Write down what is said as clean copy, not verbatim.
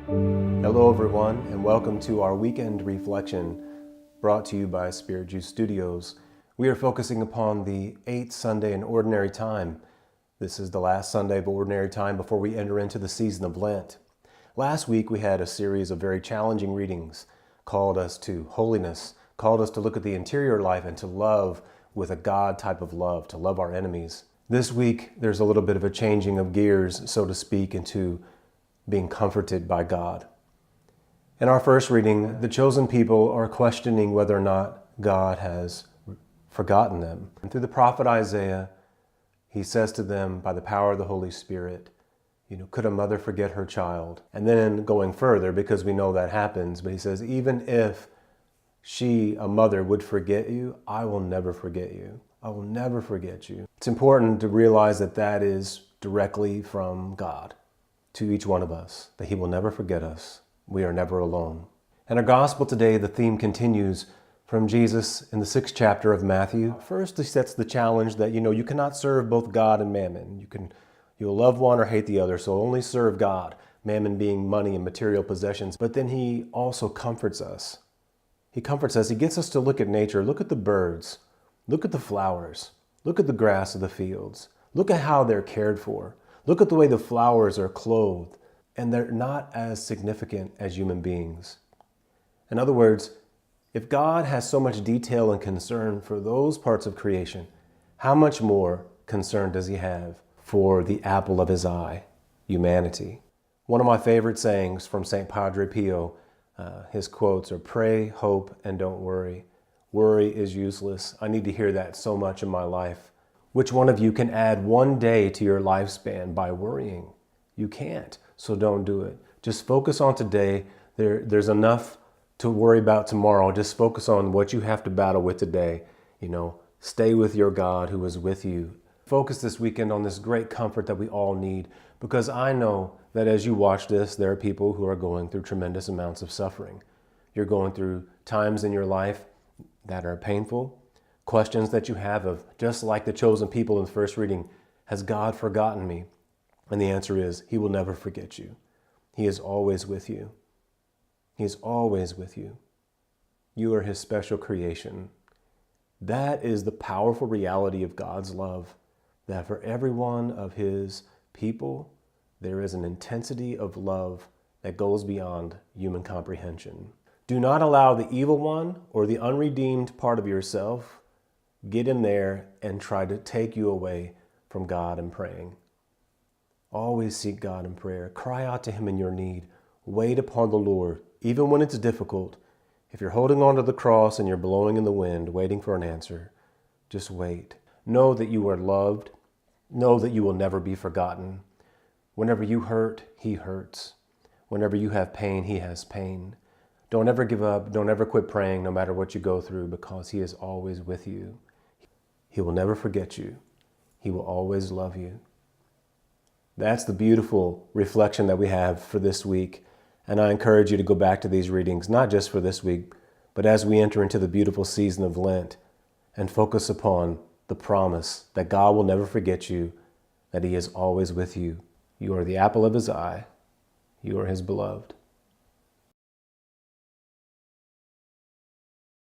Hello everyone, and welcome to our weekend reflection brought to you by Spirit Juice Studios. We are focusing upon the 8th Sunday in Ordinary Time. This is the last Sunday of Ordinary Time before we enter into the season of Lent. Last week we had a series of very challenging readings, called us to holiness, called us to look at the interior life and to love with a God type of love, to love our enemies. This week there's a little bit of a changing of gears, so to speak, into being comforted by God. In our first reading, the chosen people are questioning whether or not God has forgotten them. And through the prophet Isaiah, he says to them, by the power of the Holy Spirit, could a mother forget her child? And then going further, because we know that happens, but he says, even if she, a mother, would forget you, I will never forget you. I will never forget you. It's important to realize that that is directly from God to each one of us, that he will never forget us. We are never alone. In our gospel today, the theme continues from Jesus in the 6th chapter of Matthew. First, he sets the challenge that, you cannot serve both God and mammon. You'll love one or hate the other, so only serve God, mammon being money and material possessions. But then he also comforts us. He comforts us. He gets us to look at nature. Look at the birds. Look at the flowers. Look at the grass of the fields. Look at how they're cared for. Look at the way the flowers are clothed, and they're not as significant as human beings. In other words, if God has so much detail and concern for those parts of creation, how much more concern does he have for the apple of his eye, humanity? One of my favorite sayings from St. Padre Pio, his quotes are, pray, hope, and don't worry. Worry is useless. I need to hear that so much in my life. Which one of you can add one day to your lifespan by worrying? You can't, so don't do it. Just focus on today. There's enough to worry about tomorrow. Just focus on what you have to battle with today. Stay with your God who is with you. Focus this weekend on this great comfort that we all need, because I know that as you watch this, there are people who are going through tremendous amounts of suffering. You're going through times in your life that are painful, questions that you have of, just like the chosen people in the first reading, has God forgotten me? And the answer is, he will never forget you. He is always with you. He is always with you. You are his special creation. That is the powerful reality of God's love, that for every one of his people, there is an intensity of love that goes beyond human comprehension. Do not allow the evil one or the unredeemed part of yourself get in there and try to take you away from God and praying. Always seek God in prayer. Cry out to him in your need. Wait upon the Lord, even when it's difficult. If you're holding on to the cross and you're blowing in the wind, waiting for an answer, just wait. Know that you are loved. Know that you will never be forgotten. Whenever you hurt, he hurts. Whenever you have pain, he has pain. Don't ever give up. Don't ever quit praying, no matter what you go through, because he is always with you. He will never forget you. He will always love you. That's the beautiful reflection that we have for this week. And I encourage you to go back to these readings, not just for this week, but as we enter into the beautiful season of Lent, and focus upon the promise that God will never forget you, that he is always with you. You are the apple of his eye. You are his beloved.